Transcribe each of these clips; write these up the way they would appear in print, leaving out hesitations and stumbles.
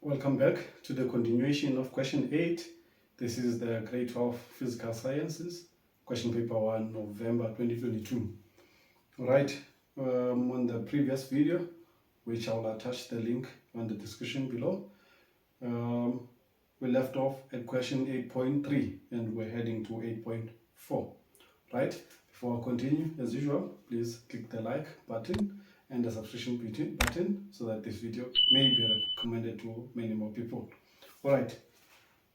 Welcome back to the continuation of question 8. This is the grade 12 physical sciences, question paper 1, November 2022. Right, on the previous video, which I will attach the link on the description below, we left off at question 8.3 and we're heading to 8.4. Right, before I continue, as usual, please click the like button and the subscription button so that this video may be recommended to many more people. All right,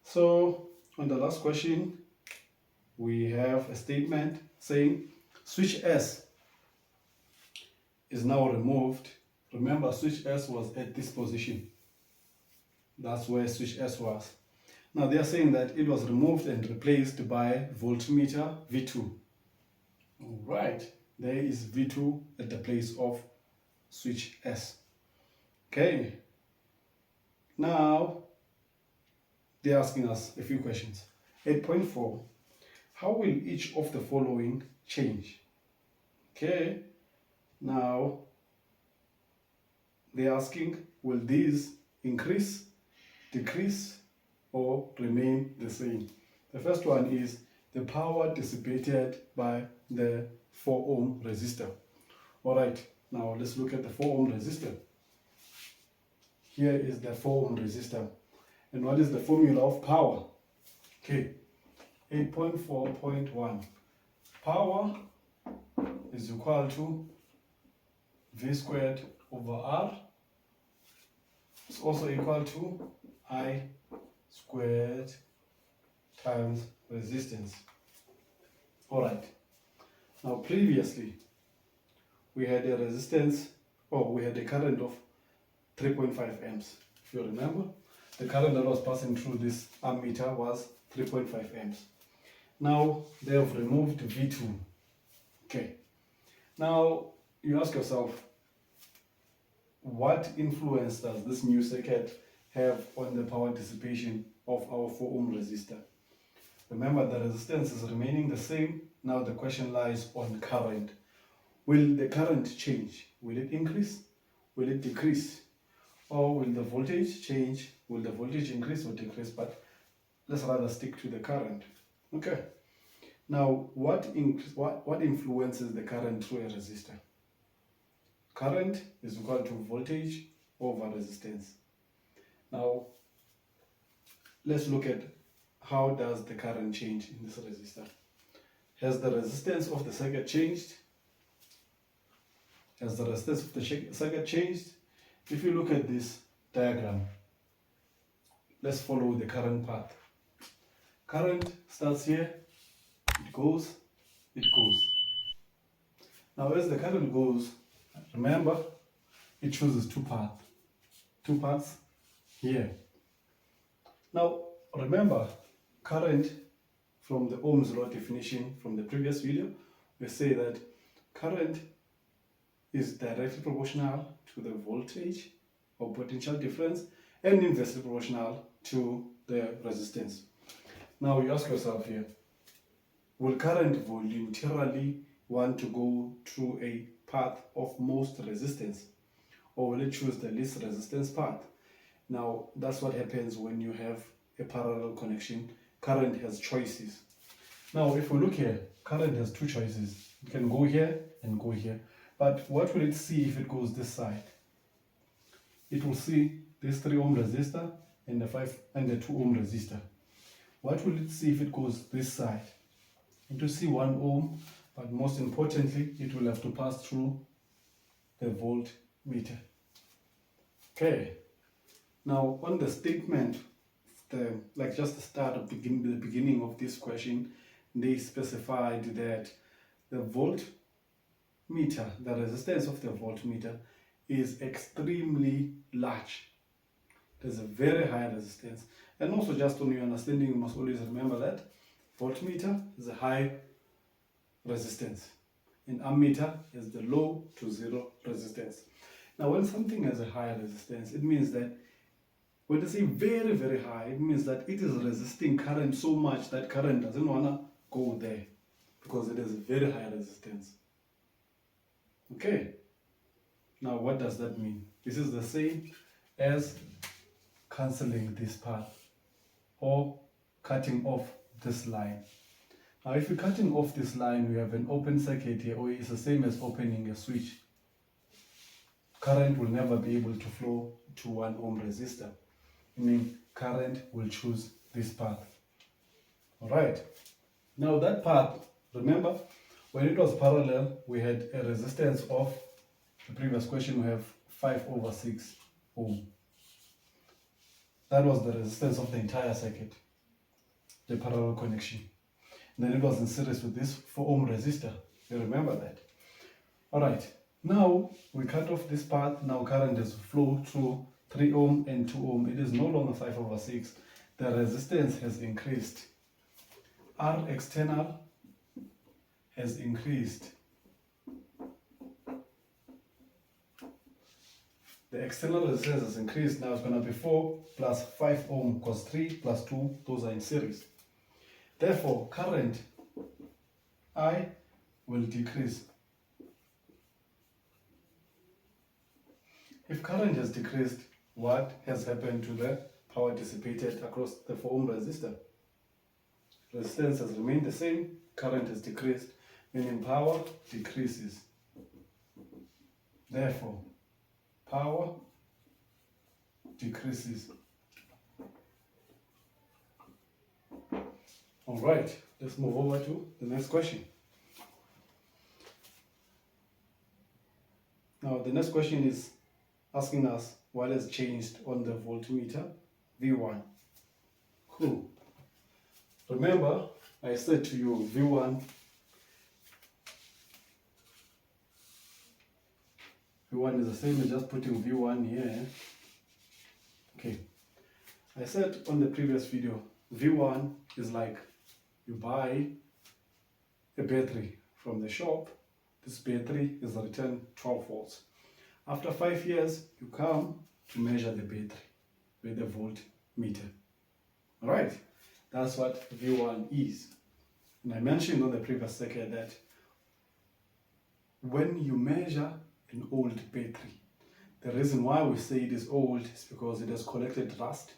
so on the last question, we have a statement saying switch S is now removed. Remember, switch S was at this position. That's where switch S was. Now they are saying that it was removed and replaced by voltmeter V2. All right, there is V2 at the place of switch S. Okay, now they're asking us a few questions. 8.4, how will each of the following change? Okay, now they're asking, will these increase, decrease, or remain the same? The first one is the power dissipated by the 4 ohm resistor. All right, now let's look at the 4 ohm resistor. Here is the 4 ohm resistor. And what is the formula of power? Okay, 8.4.1. Power is equal to V squared over R. It's also equal to I squared times resistance. All right. Now previously, we had a resistance, or we had a current of 3.5 amps. If you remember, the current that was passing through this ammeter was 3.5 amps. Now they have removed V2. Okay. Now you ask yourself, what influence does this new circuit have on the power dissipation of our 4 ohm resistor? Remember, the resistance is remaining the same. Now the question lies on current. Will the current change? Will it increase? Will it decrease? Or will the voltage change? Will the voltage increase or decrease? But let's rather stick to the current. Okay. Now, what influences the current through a resistor? Current is equal to voltage over resistance. Now, let's look at how does the current change in this resistor. Has the resistance of the circuit changed? Has the resistance of the circuit changed? If you look at this diagram, let's follow the current path. Current starts here, it goes, it goes. Now as the current goes, remember, it chooses two paths here. Now remember, current from the Ohm's law definition from the previous video, we say that current is directly proportional to the voltage or potential difference and inversely proportional to the resistance. Now you ask yourself here, will current voluntarily want to go through a path of most resistance, or will it choose the least resistance path? Now that's what happens when you have a parallel connection. Current has choices. Now if we look here, current has two choices. It can go here and go here. But what will it see if it goes this side? It will see this 3 ohm resistor and the 2 ohm resistor. What will it see if it goes this side? It will see 1 ohm, but most importantly, it will have to pass through the voltmeter. Okay. Now on the statement, like just the start of the beginning of this question, they specified that the voltmeter, the resistance of the voltmeter is extremely large. There's a very high resistance. And also, just on your understanding, you must always remember that voltmeter is a high resistance and ammeter is the low to zero resistance. Now when something has a high resistance, it means that when they say very, very high, it means that it is resisting current so much that current doesn't want to go there because it has a very high resistance. Okay, now what does that mean? This is the same as cancelling this path or cutting off this line. Now if you're cutting off this line, we have an open circuit here, or it's the same as opening a switch. Current will never be able to flow to 1 ohm resistor, meaning current will choose this path. Alright, now that path, remember when it was parallel, we had a resistance of, the previous question we have 5/6 ohm. That was the resistance of the entire circuit, the parallel connection. And then it was in series with this 4 ohm resistor. You remember that? Alright, now we cut off this path. Now current has flowed through 3 ohm and 2 ohm. It is no longer 5/6. The resistance has increased. R external has increased. The external resistance has increased. Now it's going to be 4 plus 5 ohm, because 3 plus 2, those are in series. Therefore, current I will decrease. If current has decreased, what has happened to the power dissipated across the 4 ohm resistor? Resistance has remained the same, current has decreased, meaning power decreases. Therefore, power decreases. Alright, let's move over to the next question. Now the next question is asking us what has changed on the voltmeter V1. Cool. Remember, I said to you V1 is the same as just putting V1 here. Okay. I said on the previous video, V1 is like you buy a battery from the shop. This battery is returned 12 volts. After 5 years, you come to measure the battery with a voltmeter. Alright, that's what V1 is. And I mentioned on the previous circuit that when you measure an old battery, the reason why we say it is old is because it has collected rust,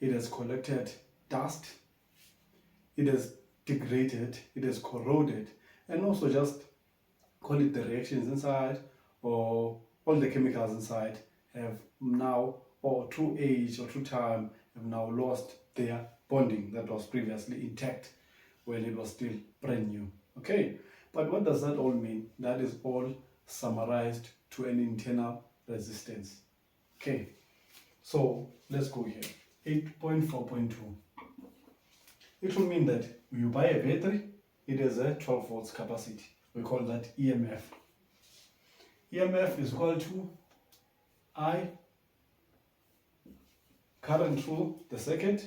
it has collected dust, it has degraded, it has corroded, and also just call it the reactions inside, or all the chemicals inside have now, or through age or through time, have now lost their bonding that was previously intact when it was still brand new. Okay, but what does that all mean? That is all summarized to an internal resistance. Okay, so let's go here. 8.4.2. It will mean that when you buy a battery, it has a 12 volts capacity. We call that EMF. EMF is equal to I, current through the circuit,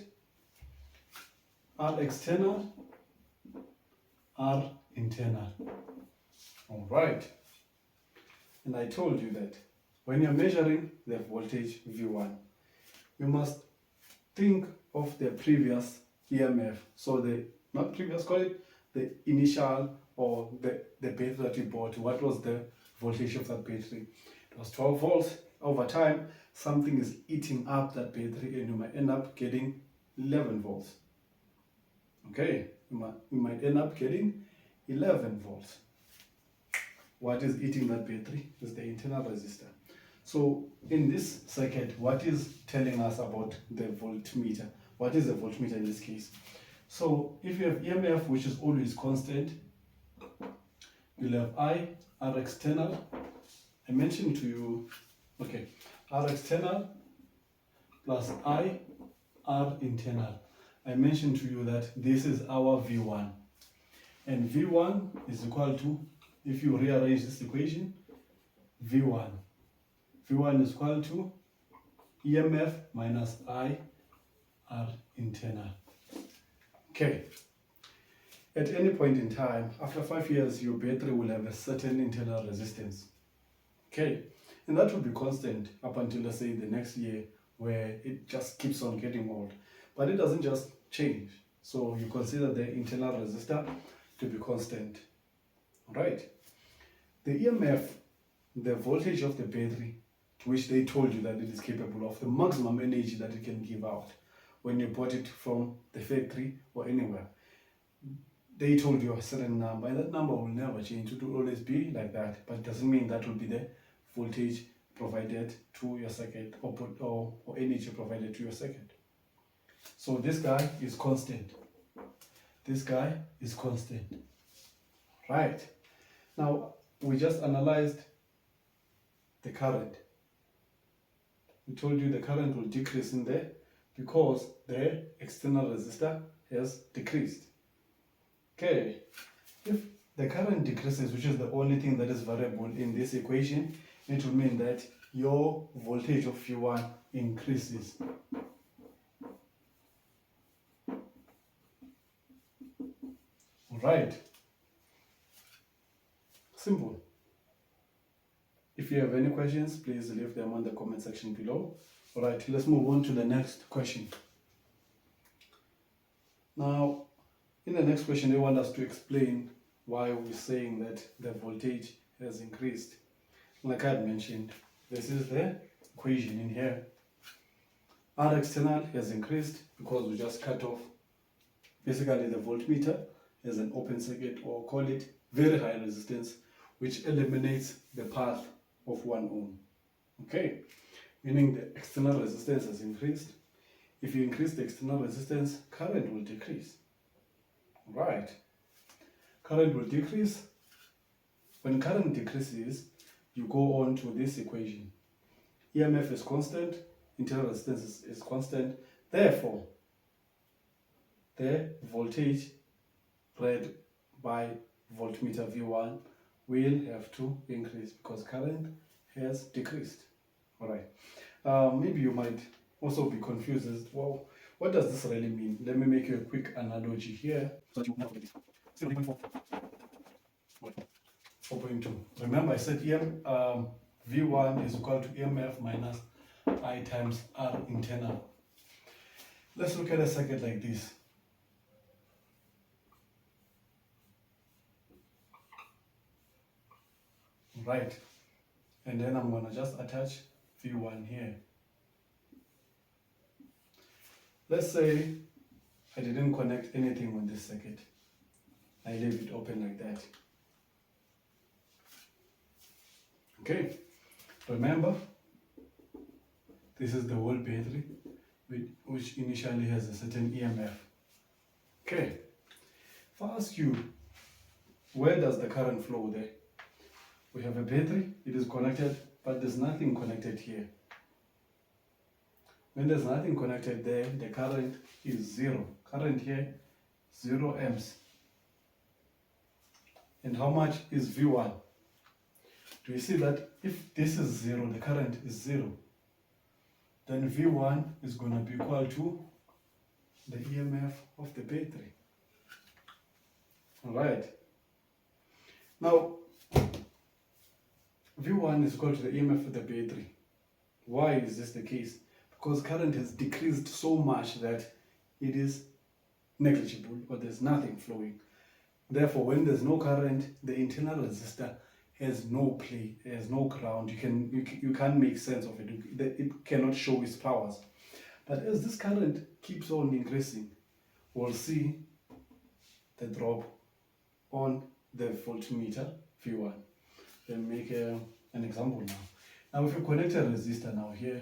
R external, R internal. Alright. And I told you that when you're measuring the voltage V1, you must think of the previous EMF. So the, not previous, call it the initial, or the battery that you bought. What was the voltage of that battery? It was 12 volts. Over time, something is eating up that battery and you might end up getting 11 volts. Okay, you might end up getting 11 volts. What is eating that battery is the internal resistor. So in this circuit, what is telling us about the voltmeter? What is the voltmeter in this case? So if you have EMF, which is always constant, you'll have I, R external. I mentioned to you, okay, R external plus I, R internal. I mentioned to you that this is our V1. And V1 is equal to, if you rearrange this equation, V1. V1 is equal to EMF minus I, R internal. Okay. At any point in time, after 5 years, your battery will have a certain internal resistance. Okay. And that will be constant up until, let's say, the next year, where it just keeps on getting old. But it doesn't just change. So you consider the internal resistor to be constant. Alright. The EMF, the voltage of the battery, which they told you that it is capable of, the maximum energy that it can give out when you bought it from the factory or anywhere. They told you a certain number, and that number will never change. It will always be like that, but it doesn't mean that will be the voltage provided to your circuit or energy provided to your circuit. So this guy is constant. This guy is constant. Right. Now, we just analyzed the current. We told you the current will decrease in there because the external resistor has decreased. Okay, if the current decreases, which is the only thing that is variable in this equation, it will mean that your voltage of V1 increases. Alright, simple. If you have any questions, please leave them on the comment section below. Alright, let's move on to the next question. Now, in the next question, they want us to explain why we're saying that the voltage has increased. Like I had mentioned, this is the equation in here. R external has increased because we just cut off basically the voltmeter as an open circuit, or call it very high resistance, which eliminates the path of 1 ohm. Okay, meaning the external resistance has increased. If you increase the external resistance, current will decrease. Right, current will decrease. When current decreases, you go on to this equation. EMF is constant, internal resistance is constant. Therefore, the voltage read by voltmeter V1 will have to increase because current has decreased. All right. Maybe you might also be confused as well. What does this really mean? Let me make you a quick analogy here so that you know what it is. 0.4. 4.2. Remember I said V1 is equal to EMF minus I times R internal. Let's look at a circuit like this. Right. And then I'm going to just attach V1 here. Let's say I didn't connect anything on this circuit. I leave it open like that. Okay, remember, this is the whole battery, which initially has a certain EMF. Okay, if I ask you, where does the current flow there? We have a battery, it is connected, but there's nothing connected here. When there's nothing connected there, the current is 0. Current here, 0 amps. And how much is V1? Do you see that if this is 0, the current is 0, then V1 is going to be equal to the EMF of the battery. Alright. Now, V1 is equal to the EMF of the battery. Why is this the case? Because current has decreased so much that it is negligible, or there's nothing flowing. Therefore, when there's no current, the internal resistor has no play, has no ground. You can't make sense of it. It cannot show its powers. But as this current keeps on increasing, we'll see the drop on the voltmeter V1. Let me make an example now. Now, if you connect a resistor now here,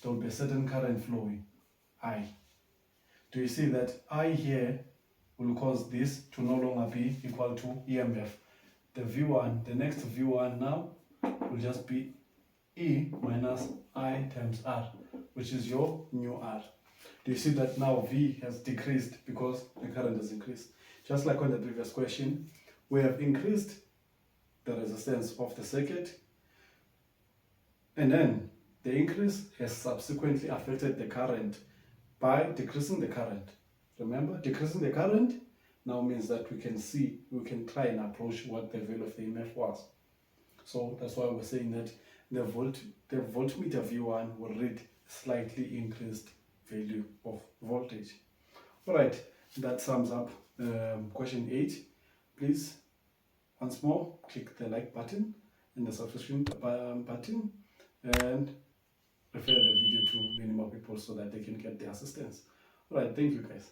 there will be a certain current flowing, I. Do you see that I here will cause this to no longer be equal to EMF? The V1, the next V1 now will just be E minus I times R, which is your new R. Do you see that now V has decreased because the current has increased? Just like on the previous question, we have increased the resistance of the circuit, and then the increase has subsequently affected the current by decreasing the current. Remember, decreasing the current now means that we can try and approach what the value of the EMF was. So that's why we're saying that the voltmeter V1 will read slightly increased value of voltage. Alright, that sums up question 8. Please, once more, click the like button and the subscription button and refer the video to many more people so that they can get the assistance. All right, thank you guys.